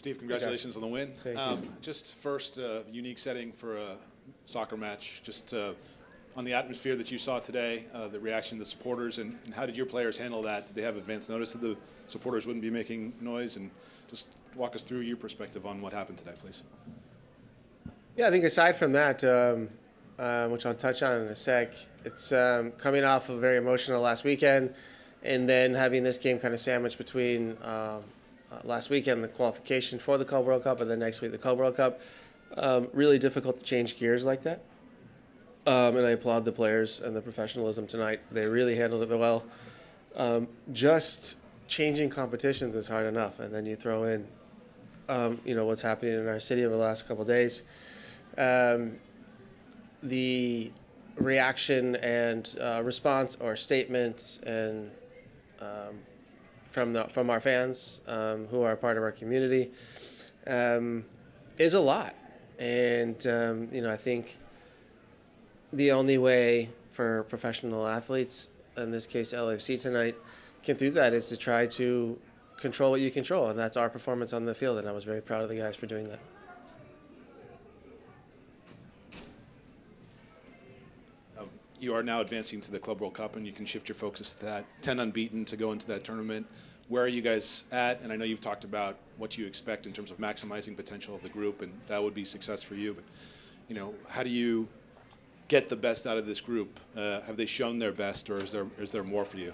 Steve, congratulations on the win. Thank you. Just first, unique setting for a soccer match. Just on the atmosphere that you saw today, the reaction of the supporters, and how did your players handle that? Did they have advance notice that the supporters wouldn't be making noise? And just walk us through your perspective on what happened today, please. Yeah, I think aside from that, which I'll touch on in a sec, it's coming off a very emotional last weekend, and then having this game kind of sandwiched between last weekend, the qualification for the Club World Cup, and then next week the Club World Cup. Really difficult to change gears like that. And I applaud the players and the professionalism tonight. They really handled it well. Just changing competitions is hard enough, and then you throw in, what's happening in our city over the last couple of days. The reaction and response or statements and from our fans who are part of our community is a lot, and I think the only way for professional athletes, in this case LAFC tonight, can do that is to try to control what you control, and that's our performance on the field, and I was very proud of the guys for doing that. You are now advancing to the Club World Cup, and you can shift your focus to that. 10 unbeaten to go into that tournament. Where are you guys at? And I know you've talked about what you expect in terms of maximizing potential of the group, and that would be success for you. But, how do you get the best out of this group? Have they shown their best, or is there more for you?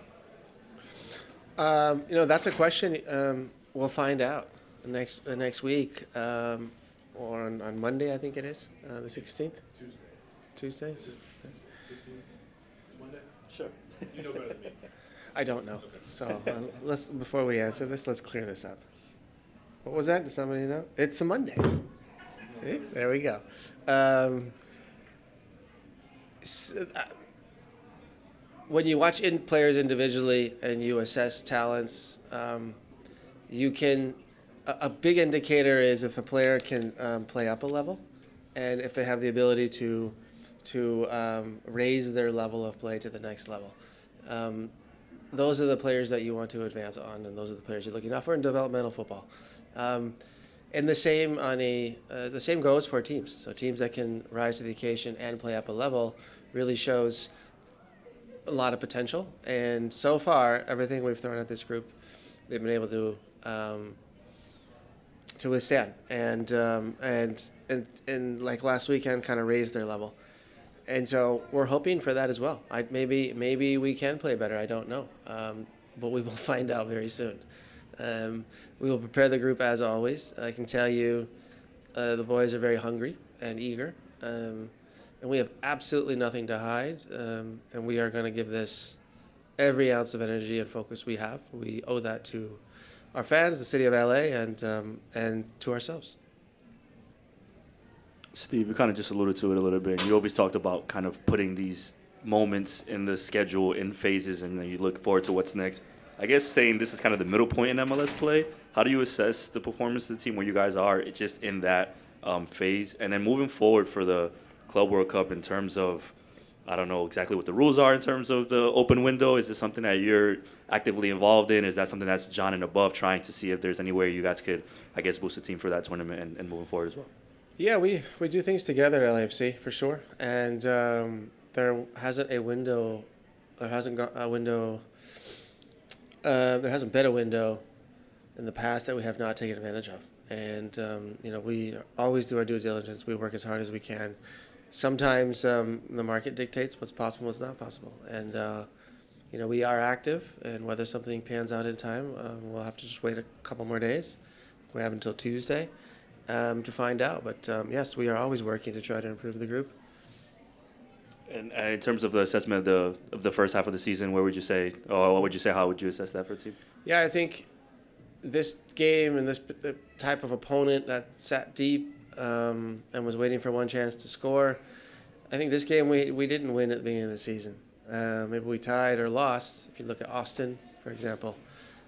That's a question we'll find out next week, or on Monday, I think it is, the 16th. Tuesday. Monday? Sure. You know better than me. I don't know. So before we answer this, let's clear this up. What was that? Does somebody know? It's a Monday. See? There we go. When you watch players individually and you assess talents, you can. A big indicator is if a player can play up a level, and if they have the ability to raise their level of play to the next level. Those are the players that you want to advance on, and those are the players you're looking out for in developmental football. And the same goes for teams. So teams that can rise to the occasion and play up a level really shows a lot of potential. And so far, everything we've thrown at this group, they've been able to withstand, and like last weekend, kind of raise their level. And so we're hoping for that as well. Maybe we can play better. I don't know, but we will find out very soon. We will prepare the group as always. I can tell you, the boys are very hungry and eager, and we have absolutely nothing to hide. And we are going to give this every ounce of energy and focus we have. We owe that to our fans, the city of LA, and to ourselves. Steve, you kind of just alluded to it a little bit. You always talked about kind of putting these moments in the schedule in phases, and then you look forward to what's next. I guess saying this is kind of the middle point in MLS play, how do you assess the performance of the team where you guys are just in that phase? And then moving forward for the Club World Cup in terms of, I don't know exactly what the rules are in terms of the open window. Is this something that you're actively involved in? Is that something that's John and above trying to see if there's any way you guys could, I guess, boost the team for that tournament and moving forward as well? Yeah, we do things together at LAFC for sure, and there hasn't been a window in the past that we have not taken advantage of, and we always do our due diligence. We work as hard as we can. Sometimes the market dictates what's possible, what's not possible, and we are active. And whether something pans out in time, we'll have to just wait a couple more days. We have until Tuesday. To find out, but yes, we are always working to try to improve the group. And in terms of the assessment of the first half of the season, what would you say? How would you assess that for a team? Yeah, I think this game and this type of opponent that sat deep and was waiting for one chance to score, I think this game we didn't win at the beginning of the season. Maybe we tied or lost. If you look at Austin, for example,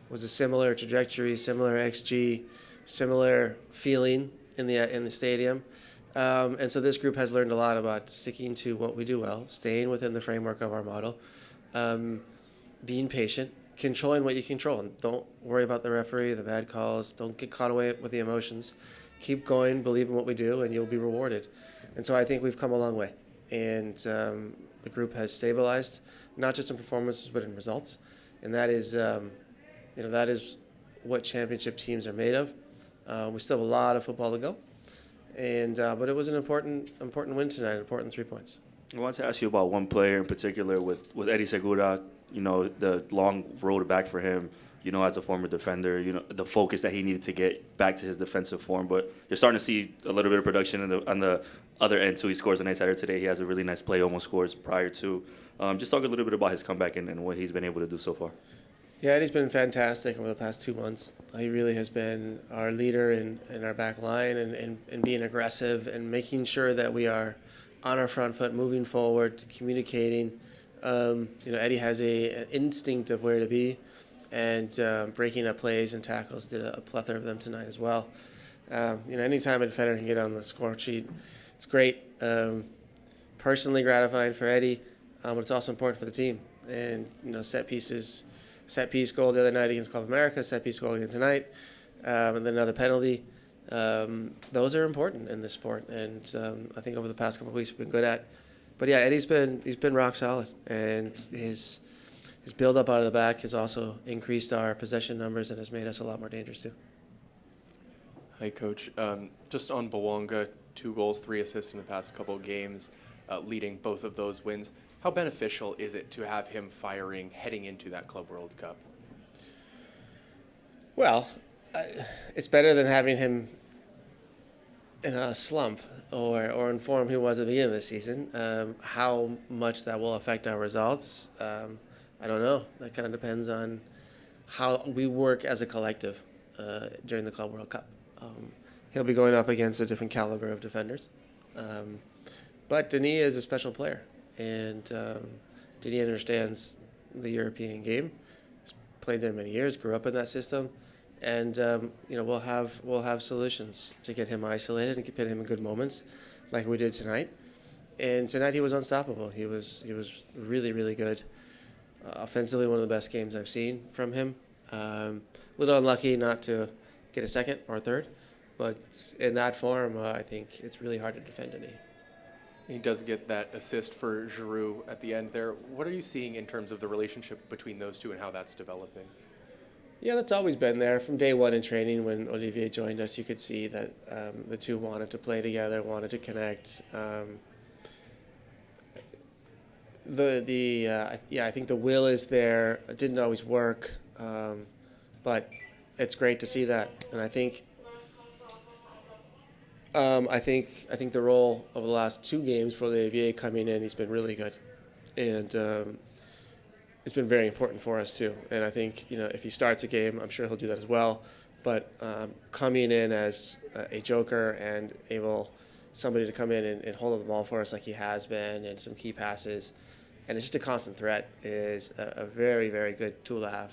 was a similar trajectory, similar XG, similar feeling in the stadium. And so this group has learned a lot about sticking to what we do well, staying within the framework of our model, being patient, controlling what you control, and don't worry about the referee, the bad calls. Don't get caught away with the emotions. Keep going, believe in what we do, and you'll be rewarded. And so I think we've come a long way, and the group has stabilized, not just in performances but in results, and that is, that is what championship teams are made of. We still have a lot of football to go, and but it was an important win tonight, important 3 points. I wanted to ask you about one player in particular with Eddie Segura, the long road back for him, as a former defender, the focus that he needed to get back to his defensive form. But you're starting to see a little bit of production on the other end, too. He scores a nice header today. He has a really nice play, almost scores prior to. Just talk a little bit about his comeback and what he's been able to do so far. Yeah, Eddie's been fantastic over the past 2 months. He really has been our leader in our back line and being aggressive and making sure that we are on our front foot, moving forward, communicating. Eddie has an instinct of where to be, and breaking up plays and tackles, did a plethora of them tonight as well. Anytime a defender can get on the score sheet, it's great. Personally gratifying for Eddie, but it's also important for the team. And set piece goal the other night against Club America, set piece goal again tonight, and then another penalty. Those are important in this sport, and I think over the past couple of weeks we've been good at. But yeah, Eddie's been rock solid, and his build up out of the back has also increased our possession numbers and has made us a lot more dangerous too. Hi, Coach. Just on Bawonga, 2 goals, 3 assists in the past couple of games, leading both of those wins. How beneficial is it to have him firing heading into that Club World Cup? Well, it's better than having him in a slump or in form he was at the beginning of the season. How much that will affect our results, I don't know. That kind of depends on how we work as a collective during the Club World Cup. He'll be going up against a different caliber of defenders. But Denis is a special player, and Denis understands the European game. He's played there many years, grew up in that system. And we'll have solutions to get him isolated and get him in good moments, like we did tonight. And tonight he was unstoppable. He was really, really good. Offensively, one of the best games I've seen from him. A little unlucky not to get a second or a third, but in that form, I think it's really hard to defend any. He does get that assist for Giroud at the end there. What are you seeing in terms of the relationship between those two and how that's developing? Yeah, that's always been there. From day one in training when Olivier joined us, you could see that the two wanted to play together, wanted to connect. I think the will is there. It didn't always work, but it's great to see that. And I think the role over the last 2 games for Olivier coming in, he's been really good, and it's been very important for us too. And I think if he starts a game, I'm sure he'll do that as well. But coming in as a joker and somebody to come in and hold up the ball for us like he has been, and some key passes, and it's just a constant threat, is a very, very good tool to have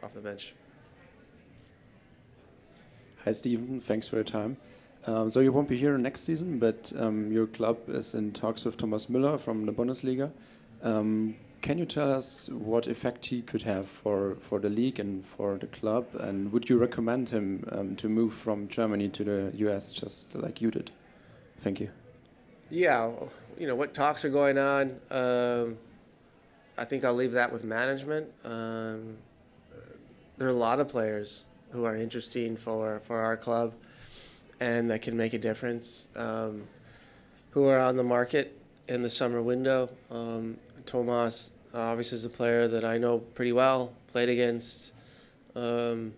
off the bench. Hi, Steven. Thanks for your time. So you won't be here next season, but your club is in talks with Thomas Müller from the Bundesliga. Can you tell us what effect he could have for the league and for the club? And would you recommend him to move from Germany to the US just like you did? Thank you. Yeah, what talks are going on. I think I'll leave that with management. There are a lot of players who are interesting for our club and that can make a difference, who are on the market in the summer window. Tomas obviously is a player that I know pretty well, played against as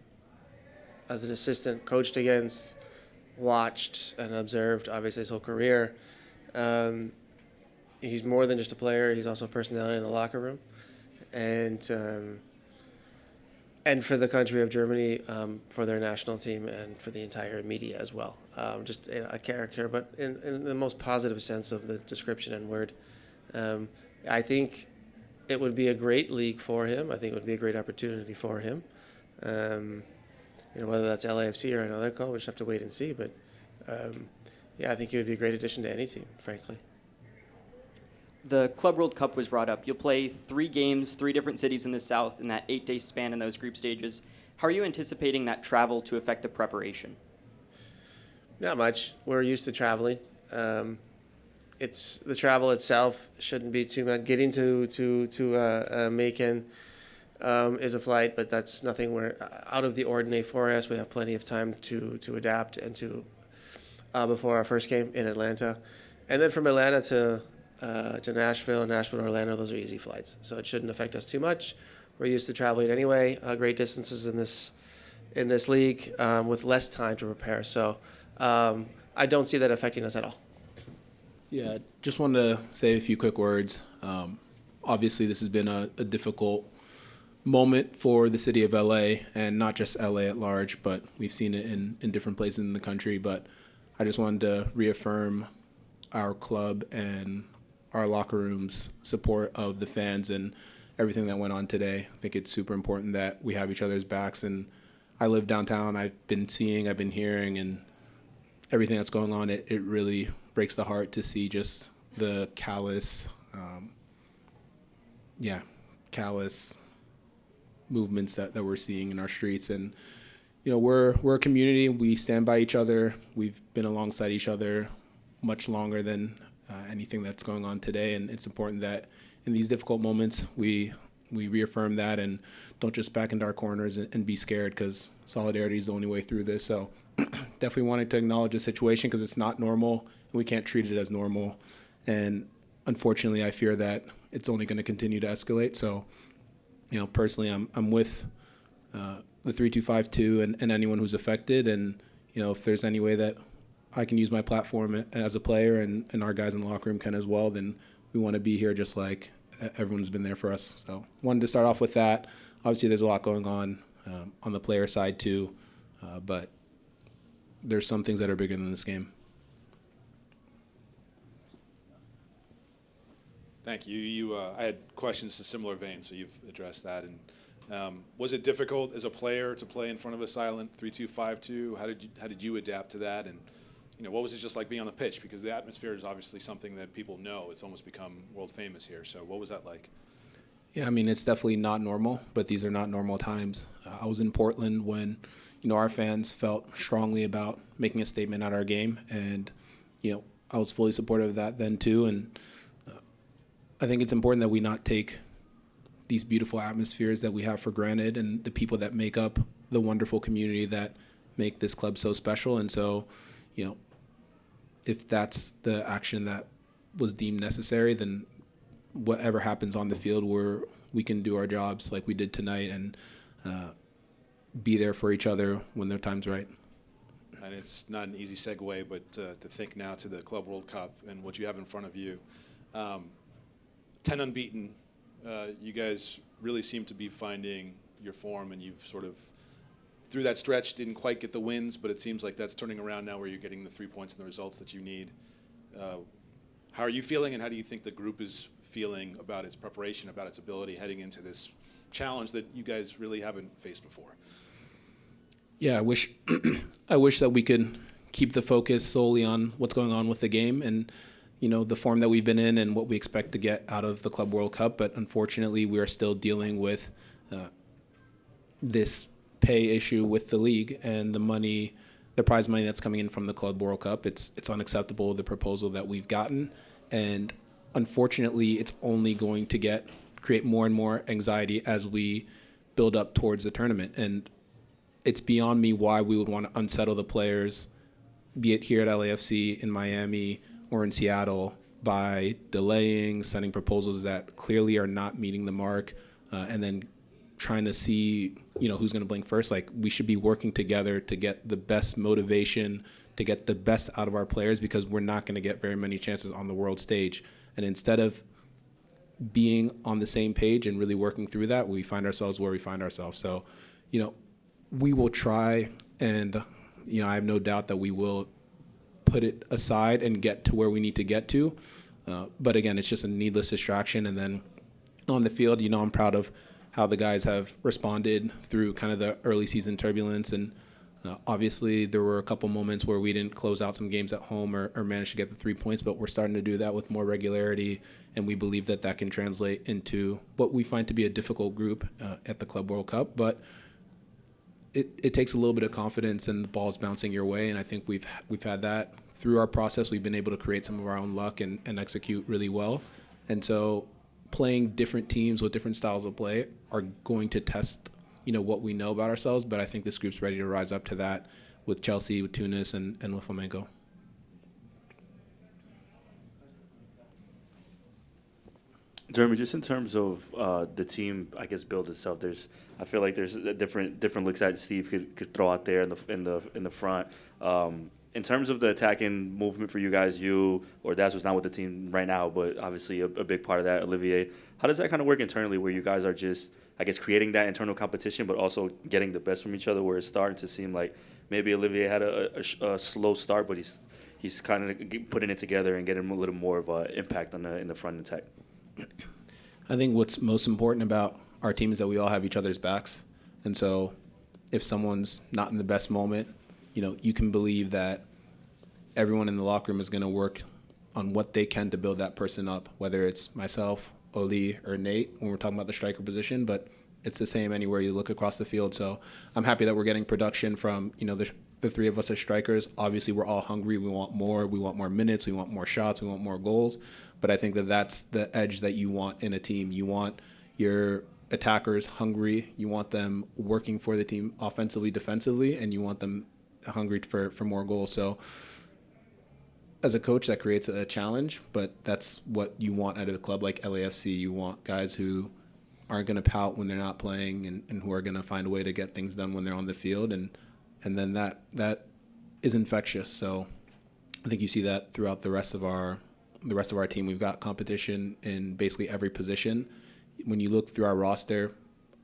an assistant, coached against, watched and observed obviously his whole career. He's more than just a player, he's also a personality in the locker room. And for the country of Germany, for their national team and for the entire media as well. Just a character, but in the most positive sense of the description and word. I think it would be a great league for him. I think it would be a great opportunity for him. Whether that's LAFC or another club, we'll just have to wait and see. But I think he would be a great addition to any team, frankly. the Club World Cup was brought up. You'll play 3 games, 3 different cities in the South in that 8-day span in those group stages. How are you anticipating that travel to affect the preparation? Not much. We're used to traveling. It's the travel itself shouldn't be too much. Getting to Macon is a flight, but that's nothing where out of the ordinary for us. We have plenty of time to adapt and to before our first game in Atlanta, and then from Atlanta to Nashville to Orlando. Those are easy flights, so it shouldn't affect us too much. We're used to traveling anyway. Great distances in this league with less time to prepare. So I don't see that affecting us at all. Yeah, just wanted to say a few quick words. Obviously, this has been a difficult moment for the city of LA, and not just LA at large, but we've seen it in different places in the country. But I just wanted to reaffirm our club and our locker room's support of the fans and everything that went on today. I think it's super important that we have each other's backs. And I live downtown. I've been hearing, and everything that's going on, it really breaks the heart to see just the callous movements that we're seeing in our streets. And we're a community. We stand by each other. We've been alongside each other much longer than anything that's going on today, and it's important that in these difficult moments we reaffirm that and don't just back into our corners and be scared, because solidarity is the only way through this. So definitely wanted to acknowledge the situation, because it's not normal and we can't treat it as normal. And unfortunately, I fear that it's only going to continue to escalate. So, personally, I'm with the 3252 and anyone who's affected. And, if there's any way that I can use my platform as a player and our guys in the locker room can as well, then we want to be here just like everyone's been there for us. So wanted to start off with that. Obviously, there's a lot going on the player side too, but there's some things that are bigger than this game. Thank you. I had questions in a similar vein, so you've addressed that. And was it difficult as a player to play in front of a silent 3-2-5-2? How did you adapt to that? And what was it just like being on the pitch? Because the atmosphere is obviously something that people know. It's almost become world famous here. So what was that like? Yeah, it's definitely not normal, but these are not normal times. I was in Portland when our fans felt strongly about making a statement at our game, and I was fully supportive of that then too. And I think it's important that we not take these beautiful atmospheres that we have for granted, and the people that make up the wonderful community that make this club so special. And so, if that's the action that was deemed necessary, then whatever happens on the field, we can do our jobs like we did tonight and be there for each other when their time's right. And it's not an easy segue, but to think now to the Club World Cup and what you have in front of you. 10 unbeaten. You guys really seem to be finding your form, and you've sort of, through that stretch, didn't quite get the wins, but it seems like that's turning around now where you're getting the 3 points and the results that you need. How are you feeling, and how do you think the group is feeling about its preparation, about its ability heading into this challenge that you guys really haven't faced before? Yeah, I wish that we could keep the focus solely on what's going on with the game and the form that we've been in and what we expect to get out of the Club World Cup. But unfortunately, we are still dealing with this pay issue with the league and the prize money that's coming in from the Club World Cup. It's unacceptable, the proposal that we've gotten. And unfortunately, it's only going to create more and more anxiety as we build up towards the tournament. And it's beyond me why we would want to unsettle the players, be it here at LAFC, in Miami, or in Seattle, by delaying, sending proposals that clearly are not meeting the mark, and then trying to see, who's going to blink first. Like, we should be working together to get the best motivation, to get the best out of our players, because we're not going to get very many chances on the world stage. And instead of being on the same page and really working through that, we find ourselves where we find ourselves. So, we will try, and, I have no doubt that we will put it aside and get to where we need to get to. But again, it's just a needless distraction. And then on the field, I'm proud of how the guys have responded through kind of the early season turbulence. And Obviously, there were a couple moments where we didn't close out some games at home or manage to get the 3 points, but we're starting to do that with more regularity, and we believe that that can translate into what we find to be a difficult group at the Club World Cup. But it takes a little bit of confidence and the ball's bouncing your way, and I think we've had that through our process. We've been able to create some of our own luck and execute really well. And so playing different teams with different styles of play are going to test what we know about ourselves, but I think this group's ready to rise up to that with Chelsea, with Tunis, and with Flamengo. Jeremy, just in terms of the team, I guess build itself. I feel like there's a different looks that Steve could throw out there in the front. In terms of the attacking movement for you guys, Das was not with the team right now, but obviously a big part of that, Olivier. How does that kind of work internally, where you guys are just, I guess, creating that internal competition, but also getting the best from each other, where it's starting to seem like maybe Olivier had a slow start, but he's kind of putting it together and getting a little more of an impact in the front attack? I think what's most important about our team is that we all have each other's backs. And so if someone's not in the best moment, you can believe that everyone in the locker room is going to work on what they can to build that person up, whether it's myself, Oli, or Nate when we're talking about the striker position, but it's the same anywhere you look across the field. So I'm happy that we're getting production from, the three of us as strikers. Obviously, we're all hungry. We want more minutes, we want more shots, we want more goals. But I think that that's the edge that you want in a team. You want your attackers hungry, you want them working for the team offensively, defensively, and you want them hungry for more goals. So as a coach, that creates a challenge, but that's what you want out of a club like LAFC. You want guys who aren't going to pout when they're not playing and who are going to find a way to get things done when they're on the field. And then that is infectious. So I think you see that throughout the rest of our team. We've got competition in basically every position. When you look through our roster,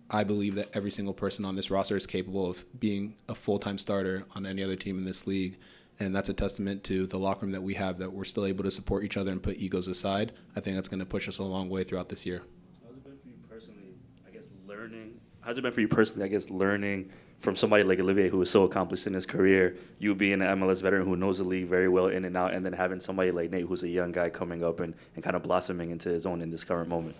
I believe that every single person on this roster is capable of being a full-time starter on any other team in this league. And that's a testament to the locker room that we have, that we're still able to support each other and put egos aside. I think that's going to push us a long way throughout this year. How's it been for you personally, learning from somebody like Olivier, who is so accomplished in his career, you being an MLS veteran who knows the league very well in and out, and then having somebody like Nate, who's a young guy coming up and kind of blossoming into his own in this current moment?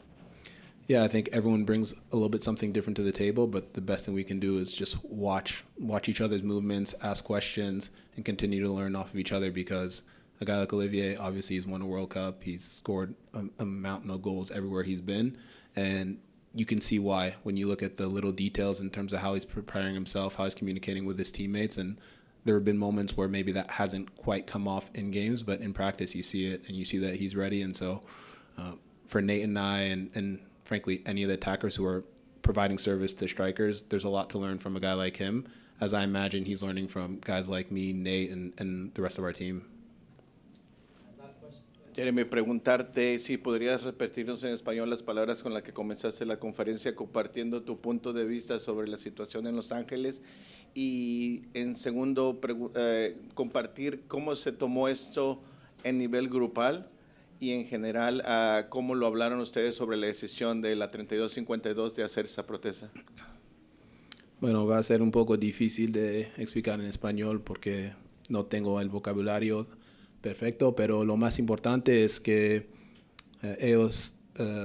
Yeah, I think everyone brings a little bit something different to the table, but the best thing we can do is just watch each other's movements, ask questions, and continue to learn off of each other, because a guy like Olivier, obviously he's won a World Cup, he's scored a mountain of goals everywhere he's been, and you can see why when you look at the little details in terms of how he's preparing himself, how he's communicating with his teammates. And there have been moments where maybe that hasn't quite come off in games, but in practice you see it and you see that he's ready. And so for Nate and I and frankly any of the attackers who are providing service to strikers, there's a lot to learn from a guy like him, as I imagine he's learning from guys like me, Nate, and the rest of our team. Jeremy, preguntarte si podrías repetirnos en español las palabras con las que comenzaste la conferencia, compartiendo tu punto de vista sobre la situación en Los Ángeles, y en segundo, compartir cómo se tomó esto en nivel grupal y en general cómo lo hablaron ustedes sobre la decisión de la 3252 de hacer esa protesta. Bueno, va a ser un poco difícil de explicar en español porque no tengo el vocabulario perfecto, pero lo más importante es que ellos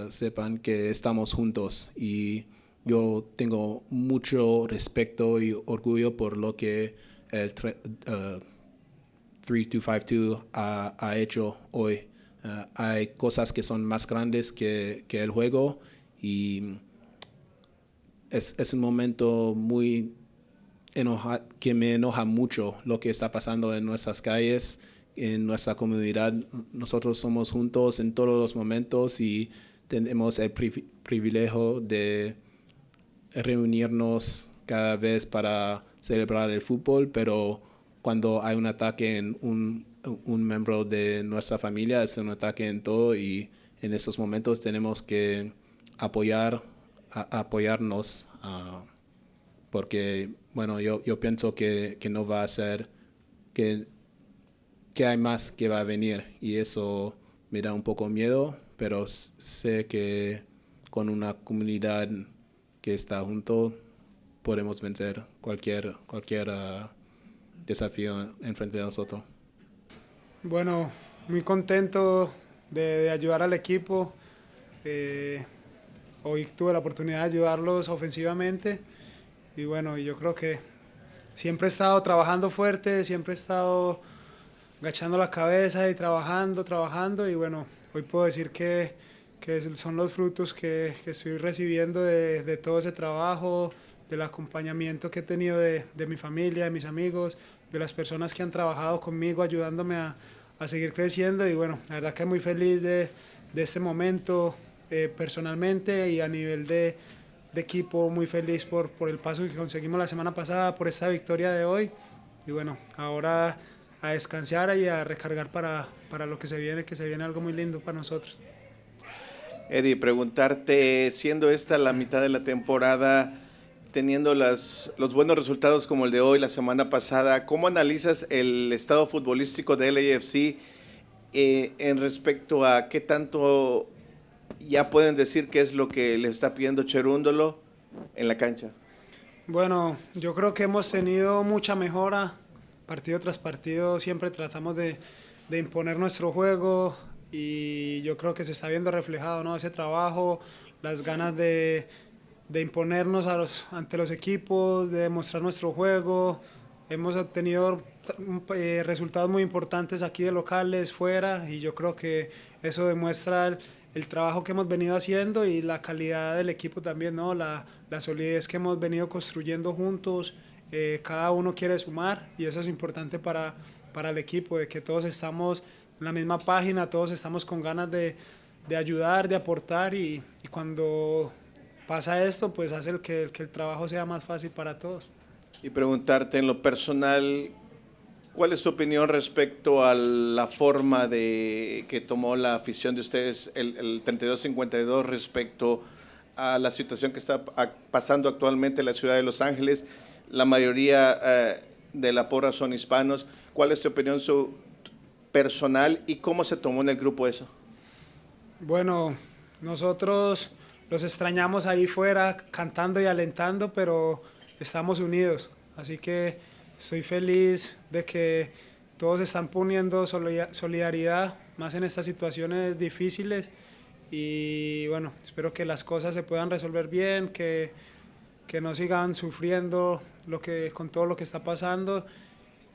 sepan que estamos juntos, y yo tengo mucho respeto y orgullo por lo que el 3252 ha hecho hoy. Hay cosas que son más grandes que el juego, y es un momento muy que me enoja mucho lo que está pasando en nuestras calles, en nuestra comunidad. Nosotros somos juntos en todos los momentos y tenemos el privilegio de reunirnos cada vez para celebrar el fútbol, pero cuando hay un ataque en un miembro de nuestra familia, es un ataque en todo, y en estos momentos tenemos que apoyarnos, porque bueno, yo pienso que no va a ser que hay más que va a venir, y eso me da un poco miedo, pero sé que con una comunidad que está junto podemos vencer cualquier desafío enfrente de nosotros. Bueno, muy contento de ayudar al equipo. Hoy tuve la oportunidad de ayudarlos ofensivamente y bueno, yo creo que siempre he estado trabajando fuerte, siempre he estado agachando la cabeza y trabajando y bueno, hoy puedo decir que son los frutos que estoy recibiendo de todo ese trabajo, del acompañamiento que he tenido de mi familia, de mis amigos, de las personas que han trabajado conmigo ayudándome a seguir creciendo y bueno, la verdad que muy feliz de este momento personalmente y a nivel de equipo muy feliz por el paso que conseguimos la semana pasada, por esta victoria de hoy y bueno, ahora a descansar y a recargar para lo que se viene algo muy lindo para nosotros. Eddie, preguntarte, siendo esta la mitad de la temporada, teniendo los buenos resultados como el de hoy, la semana pasada, ¿cómo analizas el estado futbolístico de LAFC en respecto a qué tanto ya pueden decir qué es lo que le está pidiendo Cherúndolo en la cancha? Bueno, yo creo que hemos tenido mucha mejora, partido tras partido siempre tratamos de imponer nuestro juego y yo creo que se está viendo reflejado, ¿no? Ese trabajo, las ganas de imponernos ante los equipos, de demostrar nuestro juego. Hemos obtenido resultados muy importantes aquí de locales, fuera, y yo creo que eso demuestra el trabajo que hemos venido haciendo y la calidad del equipo también, ¿no? La solidez que hemos venido construyendo juntos. Cada uno quiere sumar y eso es importante para el equipo, de que todos estamos en la misma página, todos estamos con ganas de ayudar, de aportar y cuando pasa esto, pues hace que el trabajo sea más fácil para todos. Y preguntarte en lo personal, ¿cuál es tu opinión respecto a la forma que tomó la afición de ustedes, el 32-52, respecto a la situación que está pasando actualmente en la ciudad de Los Ángeles? La mayoría de la porra son hispanos. ¿Cuál es tu opinión personal y cómo se tomó en el grupo eso? Bueno, nosotros los extrañamos ahí fuera cantando y alentando, pero estamos unidos. Así que estoy feliz de que todos están poniendo solidaridad, más en estas situaciones difíciles. Y bueno, espero que las cosas se puedan resolver bien, que no sigan sufriendo con todo lo que está pasando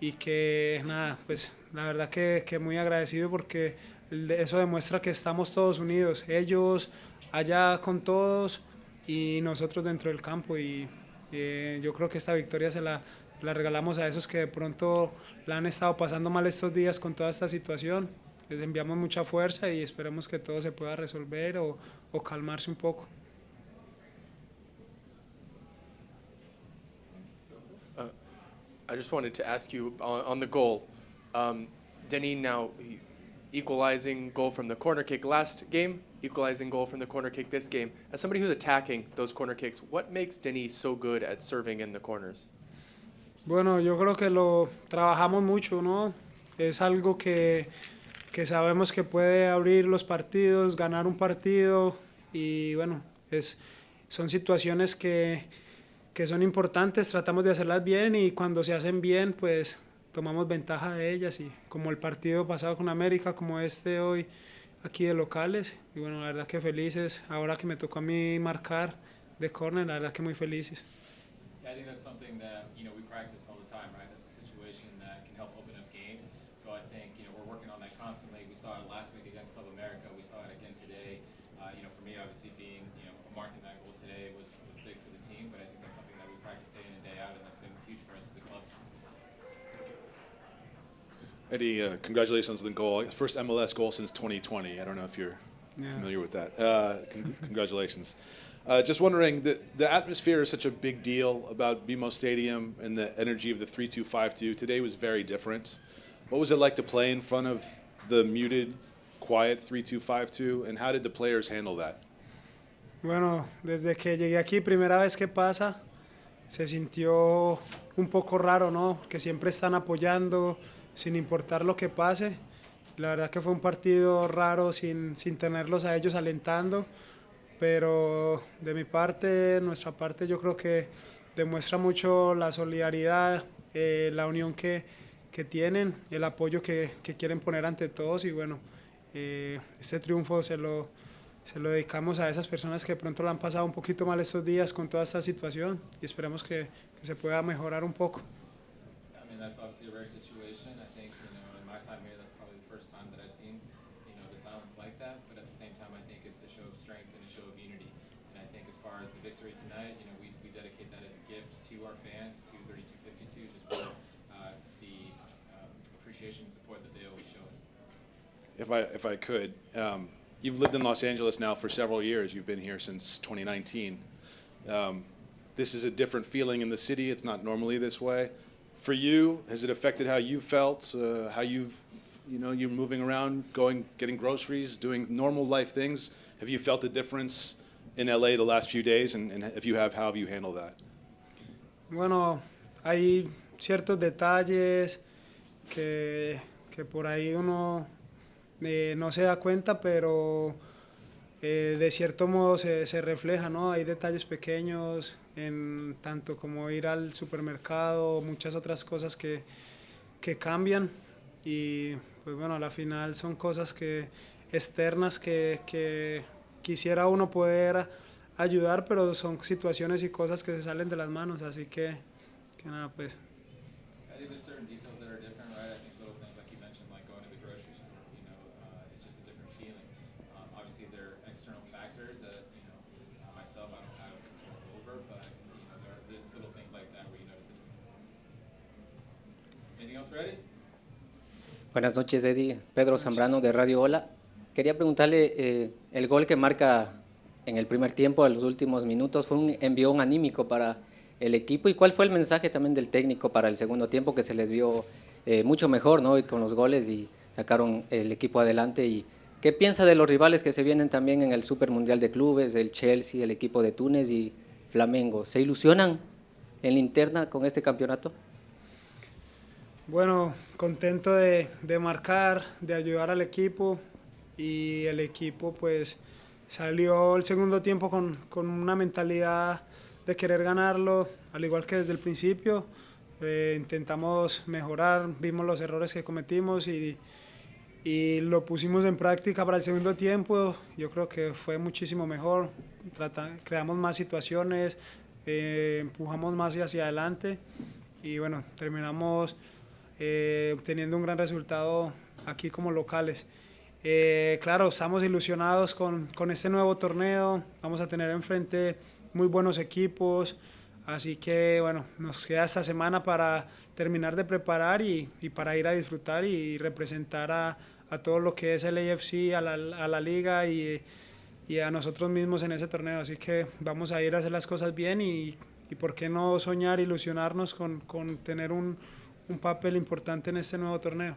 y que nada, pues la verdad que muy agradecido porque eso demuestra que estamos todos unidos, ellos allá con todos y nosotros dentro del campo y yo creo que esta victoria se la regalamos a esos que de pronto la han estado pasando mal estos días con toda esta situación. Les enviamos mucha fuerza y esperemos que todo se pueda resolver o calmarse un poco. I just wanted to ask you on the goal. Denis now equalizing goal from the corner kick last game, equalizing goal from the corner kick this game. As somebody who's attacking those corner kicks, what makes Denis so good at serving in the corners? Bueno, yo creo que lo trabajamos mucho, ¿no? Es algo que sabemos que puede abrir los partidos, ganar un partido y bueno, son situaciones que son importantes, tratamos de hacerlas bien y cuando se hacen bien, pues tomamos ventaja de ellas y como el partido pasado con América, como este hoy aquí de locales y bueno, la verdad que felices, ahora que me tocó a mí marcar de córner, la verdad que muy felices. I think that's something that we practice all the time, right? That's a situation that can help open up games. So I think we're working on that constantly. We saw it last week against Club America. We saw it again today. For me, obviously being marking that goal today was big for the team. But I think that's something that we practice day in and day out, and that's been huge for us as a club. Eddie, congratulations on the goal. First MLS goal since 2020. I don't know if you're familiar with that. Congratulations. Just wondering, the atmosphere is such a big deal about BMO Stadium and the energy of the 3-2-5-2. Today was very different. What was it like to play in front of the muted, quiet 3-2-5-2, and how did the players handle that? Bueno, desde que llegué aquí, primera vez que pasa, se sintió un poco raro, ¿no? Que siempre están apoyando, sin importar lo que pase. La verdad que fue un partido raro sin tenerlos a ellos alentando. Pero de mi parte, nuestra parte, yo creo que demuestra mucho la solidaridad, la unión que tienen, el apoyo que quieren poner ante todos y bueno, este triunfo se lo dedicamos a esas personas que de pronto lo han pasado un poquito mal estos días con toda esta situación y esperemos que se pueda mejorar un poco. I mean, that's obviously a rare situation. I think, in my time here, that's probably the first time that I've seen, the silence like that. But at the same time, I think it's a show of strength and a show of unity. And I think as far as the victory tonight, we dedicate that as a gift to our fans, to 3252, just for the appreciation and support that they always show us. If I could, you've lived in Los Angeles now for several years. You've been here since 2019. This is a different feeling in the city. It's not normally this way. For you, has it affected how you felt, how you're moving around, getting groceries, doing normal life things? Have you felt the difference in LA the last few days? And if you have, how have you handled that? Bueno, hay ciertos detalles que por ahí uno no se da cuenta, pero de cierto modo se refleja, ¿no? Hay detalles pequeños, en tanto como ir al supermercado, muchas otras cosas que cambian y pues bueno, a la final son cosas externas que quisiera uno poder ayudar, pero son situaciones y cosas que se salen de las manos, así que nada, pues. I think there's certain details that are different, right? I think little things like you mentioned, like going to the grocery store, it's just a different feeling. Obviously, there are external factors that, myself, I don't have control over, but, there's little things like that where you notice the difference. Anything else for Eddie? Buenas noches, Eddie. Pedro Zambrano de Radio Hola. Quería preguntarle, el gol que marca en el primer tiempo, en los últimos minutos, fue un envión anímico para el equipo. ¿Y cuál fue el mensaje también del técnico para el segundo tiempo, que se les vio mucho mejor, ¿no? Y con los goles y sacaron el equipo adelante? ¿Y qué piensa de los rivales que se vienen también en el Super Mundial de Clubes, el Chelsea, el equipo de Túnez y Flamengo? ¿Se ilusionan en la interna con este campeonato? Bueno, contento de marcar, de ayudar al equipo y el equipo pues salió el segundo tiempo con una mentalidad de querer ganarlo, al igual que desde el principio. Intentamos mejorar, vimos los errores que cometimos y lo pusimos en práctica para el segundo tiempo. Yo creo que fue muchísimo mejor, creamos más situaciones, empujamos más hacia adelante y bueno, terminamos teniendo un gran resultado aquí como locales. Claro, estamos ilusionados con este nuevo torneo, vamos a tener enfrente muy buenos equipos, así que bueno, nos queda esta semana para terminar de preparar y para ir a disfrutar y representar a todo lo que es el LAFC, a la liga y a nosotros mismos en ese torneo, así que vamos a ir a hacer las cosas bien y por qué no soñar, ilusionarnos con tener un papel importante en este nuevo torneo.